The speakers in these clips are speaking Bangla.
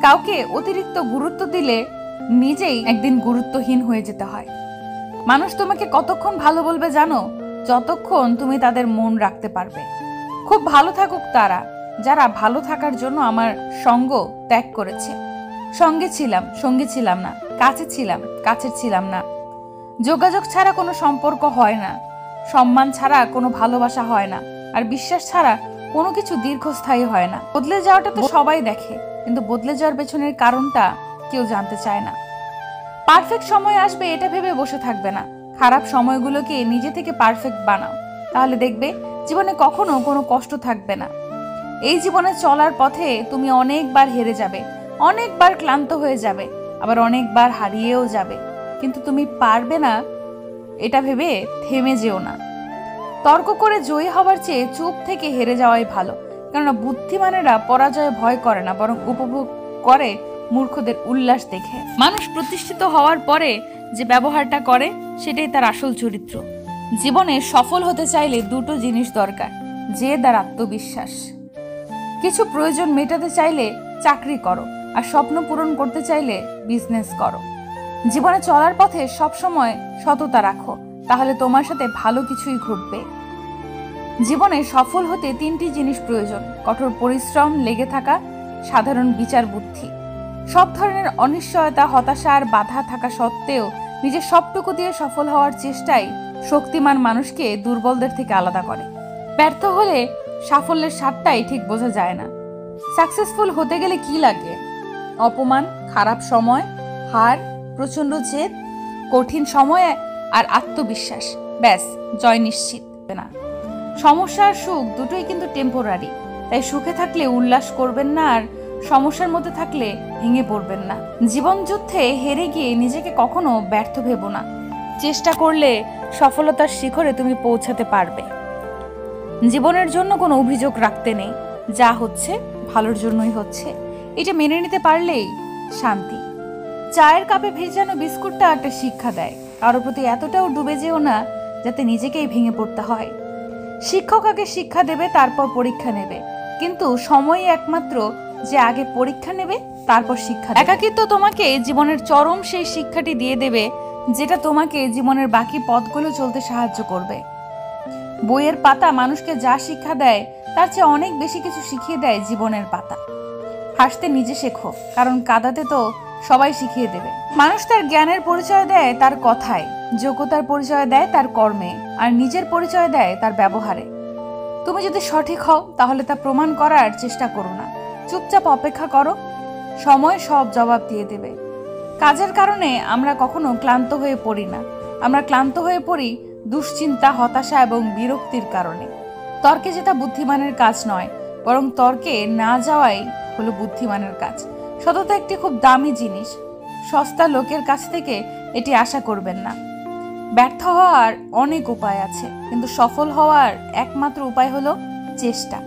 কাউকে অতিরিক্ত গুরুত্ব দিলে নিজেই একদিন গুরুত্বহীন হয়ে যেতে হয়। মানুষ তোমাকে কতক্ষণ ভালো বলবে জানো? যতক্ষণ তুমি তাদের মন রাখতে পারবে। খুব ভালো থাকুক তারা যারা ভালো থাকার জন্য আমার সঙ্গ ত্যাগ করেছে। সঙ্গে ছিলাম না, কাছের ছিলাম না। যোগাযোগ ছাড়া কোনো সম্পর্ক হয় না, সম্মান ছাড়া কোনো ভালোবাসা হয় না, আর বিশ্বাস ছাড়া কোনো কিছু দীর্ঘস্থায়ী হয় না। বদলে যাওয়াটা তো সবাই দেখে, কিন্তু বদলে যাওয়ার পেছনের কারণটা কেউ জানতে চায় না। পারফেক্ট সময় আসবে এটা ভেবে বসে থাকবে না, খারাপ সময়গুলোকে নিজে থেকে পারফেক্ট বানাও। তাহলে দেখবে জীবনে কখনো কোনো কষ্ট থাকবে না। এই জীবনে চলার পথে তুমি অনেকবার হেরে যাবে, অনেকবার ক্লান্ত হয়ে যাবে, আবার অনেকবার হারিয়েও যাবে, কিন্তু তুমি পারবে না এটা ভেবে থেমে যেও না। তর্ক করে জয়ী হবার চেয়ে চুপ থেকে হেরে যাওয়াই ভালো, কেননা বুদ্ধিমানেরা পরাজয় ভয় করে না, বরং উপভোগ করে মূর্খদের উল্লাস দেখে। মানুষ প্রতিষ্ঠিত হওয়ার পরে যে ব্যবহারটা করে সেটাই তার আসল চরিত্র। জীবনে সফল হতে চাইলে দুটো জিনিস দরকার, জেদ আর আত্মবিশ্বাস। কিছু প্রয়োজন মেটাতে চাইলে চাকরি করো, আর স্বপ্ন পূরণ করতে চাইলে বিজনেস করো। জীবনে চলার পথে সবসময় সততা রাখো, তাহলে তোমার সাথে ভালো কিছুই ঘটবে। জীবনে সফল হতে তিনটি জিনিস প্রয়োজন: কঠোর পরিশ্রম, লেগে থাকা, সাধারণ বিচার বুদ্ধি। সব ধরনের অনিশ্চয়তা, হতাশা আর বাধা থাকা সত্ত্বেও নিজের সবটুকু দিয়ে সফল হওয়ার চেষ্টাই শক্তিমান মানুষকে দুর্বলদের থেকে আলাদা করে। ব্যর্থ হলে সাফল্যের স্বাদটাই ঠিক বোঝা যায় না। সাকসেসফুল হতে গেলে কি লাগে? অপমান, খারাপ সময়, হার, প্রচন্ড জেদ, কঠিন সময় আর আত্মবিশ্বাস, ব্যাস জয় নিশ্চিত না। সমস্যা আর সুখ দুটোই কিন্তু টেম্পোরারি, তাই সুখে থাকলে উল্লাস করবেন না, আর সমস্যার মধ্যে থাকলে ভেঙে পড়বেন না। জীবন যুদ্ধে হেরে গিয়ে নিজেকে কখনো ব্যর্থ ভেবো না। চেষ্টা করলে সফলতার শিখরে তুমি পৌঁছাতে পারবে। জীবনের জন্য কোনো অভিযোগ রাখতে নেই, যা হচ্ছে ভালোর জন্যই হচ্ছে, এটা মেনে নিতে পারলেই শান্তি। চায়ের কাপে ভেজানো বিস্কুটটা একটা শিক্ষা দেয়, কারোর প্রতি এতটাও ডুবে যেও না যাতে নিজেকেই ভেঙে পড়তে হয়। শিক্ষক আগে শিক্ষা দেবে, তারপর পরীক্ষা নেবে, কিন্তু সময়ই একমাত্র যে আগে পরীক্ষা নেবে তারপর শিক্ষা দেবে। একাকিত্ব তোমাকে জীবনের চরম সেই শিক্ষাটি দিয়ে দেবে, যেটা তোমাকে জীবনের বাকি পথগুলো চলতে সাহায্য করবে। বইয়ের পাতা মানুষকে যা শিক্ষা দেয় তার চেয়ে অনেক বেশি কিছু শিখিয়ে দেয় জীবনের পাতা। হাসতে নিজে শেখো, কারণ কাঁদাতে তো সবাই শিখিয়ে দেবে। মানুষ তার জ্ঞানের পরিচয় দেয় তার কথায়, যোগ্যতার পরিচয় দেয় তার কর্মে, আর নিজের পরিচয় দেয় তার ব্যবহারে। তুমি যদি সঠিক হও তাহলে তা প্রমাণ করার চেষ্টা করো না, চুপচাপ অপেক্ষা করো, সময় সব জবাব দিয়ে দেবে। কাজের কারণে আমরা কখনো ক্লান্ত হয়ে পড়ি না, আমরা ক্লান্ত হয়ে পড়ি দুশ্চিন্তা, হতাশা এবং বিরক্তির কারণে। তর্কে জেতা বুদ্ধিমানের কাজ নয়, বরং তর্কে না যাওয়াই হলো বুদ্ধিমানের কাজ। সততা একটি খুব দামি জিনিস, সস্তা লোকের কাছ থেকে এটি আশা করবেন না। ব্যর্থ হওয়ার অনেক উপায় আছে, কিন্তু সফল হওয়ার একমাত্র উপায় হলো চেষ্টা।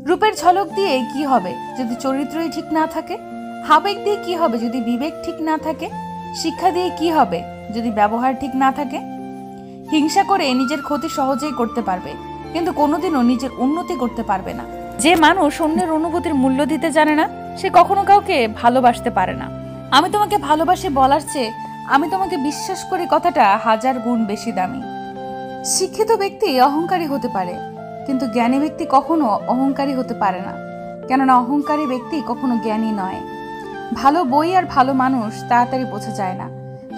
রূপের ঝলক দিয়ে কি হবে যদি চরিত্রই ঠিক না থাকে? আবেগ দিয়ে কি হবে যদি বিবেক ঠিক না থাকে? শিক্ষা দিয়ে কি হবে যদি ব্যবহার ঠিক না থাকে? হিংসা করে নিজের ক্ষতি সহজেই করতে পারবে, কিন্তু কোনোদিনও নিজের উন্নতি করতে পারবে না। যে মানুষ অন্যের অনুভূতির মূল্য দিতে জানে না, সে কখনো কাউকে ভালোবাসতে পারে না। আমি তোমাকে ভালোবাসি বলার চেয়ে আমি তোমাকে বিশ্বাস করি কথাটা 1000 গুণ বেশি দামি। শিক্ষিত ব্যক্তি অহংকারী হতে পারে, কিন্তু জ্ঞানী ব্যক্তি কখনো অহংকারী হতে পারে না, কেননা অহংকারী ব্যক্তি কখনো জ্ঞানী নয়। ভালো বই আর ভালো মানুষ তাড়াতাড়ি বোঝা যায় না,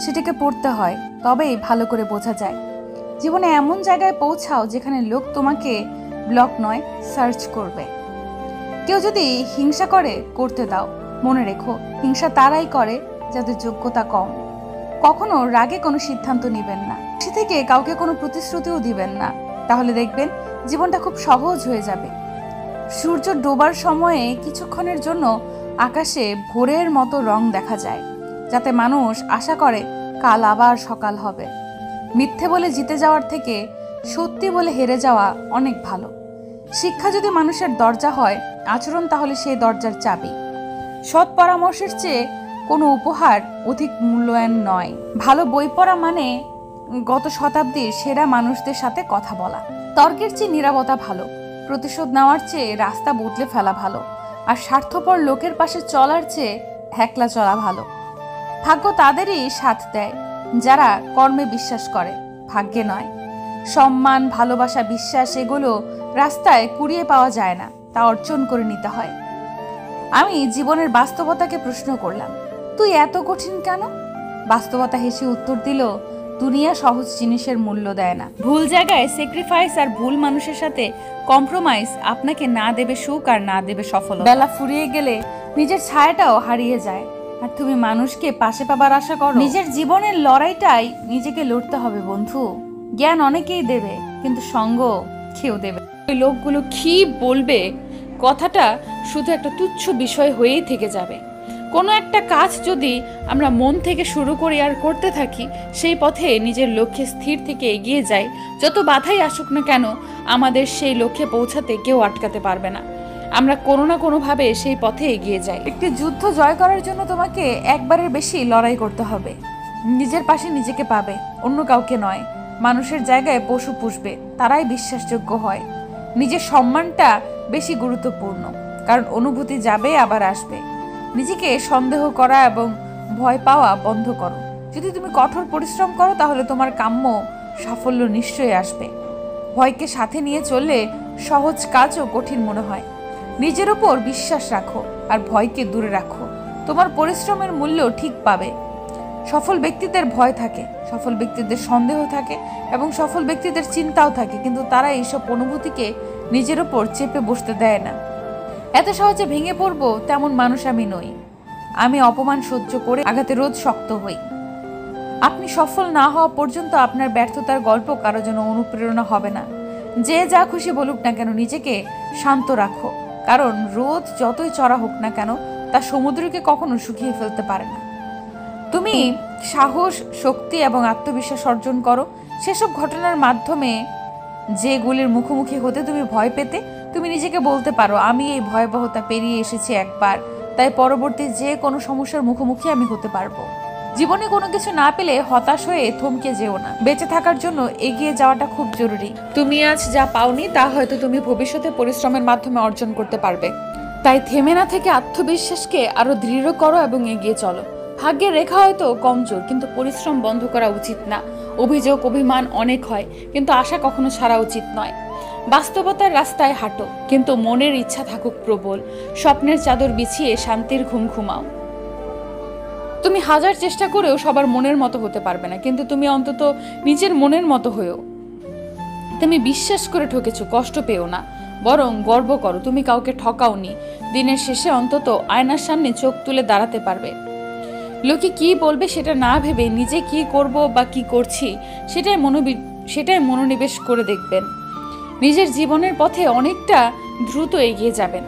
সেটাকে পড়তে হয়, তবেই ভালো করে বোঝা যায়। জীবনে এমন জায়গায় পৌঁছাও যেখানে লোক তোমাকে ব্লক নয়, সার্চ করবে। কেউ যদি হিংসা করতে দাও, মনে রেখো হিংসা তারাই করে যাদের যোগ্যতা কম। কখনো রাগে কোনো সিদ্ধান্ত নেবেন না, সে থেকে কাউকে কোনো প্রতিশ্রুতিও দিবেন না, তাহলে দেখবেন জীবনটা খুব সহজ হয়ে যাবে। সূর্য ডোবার সময়ে কিছুক্ষণের জন্য আকাশে ভোরের মতো রং দেখা যায়, যাতে মানুষ আশা করে কাল আবার সকাল হবে। মিথ্যে বলে জিতে যাওয়ার থেকে সত্যি বলে হেরে যাওয়া অনেক ভালো। শিক্ষা যদি মানুষের দরজা হয়, আচরণ তাহলে সেই দরজার চাবি। সৎ পরামর্শের চেয়ে কোনো উপহার অধিক মূল্যায়ন নয়। ভালো বই পড়া মানে গত শতাব্দীর সেরা মানুষদের সাথে কথা বলা। তর্কের চেয়ে নীরবতা ভালো, প্রতিশোধ নেওয়ার চেয়ে রাস্তা বদলে ফেলা ভালো। আর স্বার্থপর লোকের পাশে চলার চেয়ে একলা চলা ভালো। ভাগ্য তাদেরই সাথ দেয় যারা কর্মে বিশ্বাস করে, ভাগ্যে নয়। সম্মান, ভালোবাসা, বিশ্বাস এগুলো রাস্তায় কুড়িয়ে পাওয়া যায় না, তা অর্জন করে নিতে হয়। আমি জীবনের বাস্তবতাকে প্রশ্ন করলাম, তুই এত কঠিন কেন? বাস্তবতা হেসে উত্তর দিল, দুনিয়া সহজ জিনিসের মূল্য দেয় না। ভুল জায়গায় স্যাক্রিফাইস আর ভুল মানুষের সাথে কম্প্রোমাইজ আপনাকে না দেবে সুখ আর না দেবে সফলতা। বেলা ফুরিয়ে গেলে নিজের ছায়াটাও হারিয়ে যায়, আর তুমি মানুষকে পাশে পাবার আশা করো। নিজের জীবনের লড়াইটাই নিজেকে লড়তে হবে বন্ধু। জ্ঞান অনেকেই দেবে, কিন্তু সঙ্গ কেউ দেবে। ওই লোকগুলো কি বলবে কথাটা শুধু একটা তুচ্ছ বিষয় হয়েই থেকে যাবে। কোনো একটা কাজ যদি আমরা মন থেকে শুরু করি আর করতে থাকি, সেই পথে নিজের লক্ষ্যে স্থির থেকে এগিয়ে যাই, যত বাধাই আসুক না কেন আমাদের সেই লক্ষ্যে পৌঁছাতে কেউ আটকাতে পারবে না। আমরা কোনো না কোনোভাবে সেই পথে এগিয়ে যাই। একটি যুদ্ধ জয় করার জন্য তোমাকে একবারের বেশি লড়াই করতে হবে। নিজের পাশে নিজেকে পাবে, অন্য কাউকে নয়। মানুষের জায়গায় পশু পুষবে, তারাই বিশ্বাসযোগ্য হয়। নিজের সম্মানটা বেশি গুরুত্বপূর্ণ, কারণ অনুভূতি যাবে আবার আসবে। নিজেকে সন্দেহ করা এবং ভয় পাওয়া বন্ধ করো। যদি তুমি কঠোর পরিশ্রম করো তাহলে তোমার কাম্য সাফল্য নিশ্চয়ই আসবে। ভয়কে সাথে নিয়ে চললে সহজ কাজও কঠিন মনে হয়। নিজের উপর বিশ্বাস রাখো আর ভয়কে দূরে রাখো, তোমার পরিশ্রমের মূল্য ঠিক পাবে। সফল ব্যক্তিদের ভয় থাকে, সফল ব্যক্তিদের সন্দেহ থাকে এবং সফল ব্যক্তিদের চিন্তাও থাকে, কিন্তু তারা এইসব অনুভূতিকে নিজের উপর চেপে বসতে দেয় না। এত সহজে ভেঙে পড়বো তেমন মানুষ আমি নই। আমি অপমান সহ্য করে আঘাতে রোজ শক্ত হই। আপনি সফল না হওয়া পর্যন্ত আপনার ব্যর্থতার গল্প কারো জন্য অনুপ্রেরণা হবে না। যে যা খুশি বলুক না কেন, নিজেকে শান্ত রাখো, কারণ রোদ যতই চড়া হোক না কেন তা সমুদ্রকে কখনো শুকিয়ে ফেলতে পারে না। তুমি সাহস, শক্তি এবং আত্মবিশ্বাস অর্জন করো। সেসব ঘটনার মাধ্যমে যেগুলির মুখোমুখি হতে তুমি ভয় পেতে, তুমি নিজেকে বলতে পারো, আমি এই ভয়াবহতা পেরিয়ে এসেছি একবার, তাই পরবর্তী যে কোনো সমস্যার মুখোমুখি আমি হতে পারবো। জীবনে কোনো কিছু না পেলে হতাশ হয়ে থমকে যেও না। বেঁচে থাকার জন্য এগিয়ে যাওয়াটা খুব জরুরি। তুমি আজ যা পাওনি তা হয়তো তুমি ভবিষ্যতে পরিশ্রমের মাধ্যমে অর্জন করতে পারবে। তাই থেমে না থেকে আত্মবিশ্বাসকে আরো দৃঢ় করো এবং এগিয়ে চলো। ভাগ্যের রেখা হয়তো কমজোর, কিন্তু পরিশ্রম বন্ধ করা উচিত না। অভিযোগ, অভিমান অনেক হয়, কিন্তু আশা কখনো ছাড়া উচিত নয়। বাস্তবতার রাস্তায় হাঁটো, কিন্তু মনের ইচ্ছা থাকুক প্রবল। স্বপ্নের চাদর বিছিয়ে শান্তির ঘুম ঘুমাও। তুমি হাজার চেষ্টা করেও সবার মনের মতো হতে পারবে না, কিন্তু তুমি অন্তত নিজের মনের মতো হয়েও। তুমি বিশ্বাস করে ঠকেছো, কষ্ট পেও না, বরং গর্ব করো তুমি কাউকে ঠকাওনি। দিনের শেষে অন্তত আয়নার সামনে চোখ তুলে দাঁড়াতে পারবে। লোকে কি বলবে সেটা না ভেবে নিজে কি করব বা কি করছি সেটাই মনোনিবেশ করে দেখবেন। নিজের জীবনের পথে অনেকটা দ্রুত এগিয়ে যাবেন।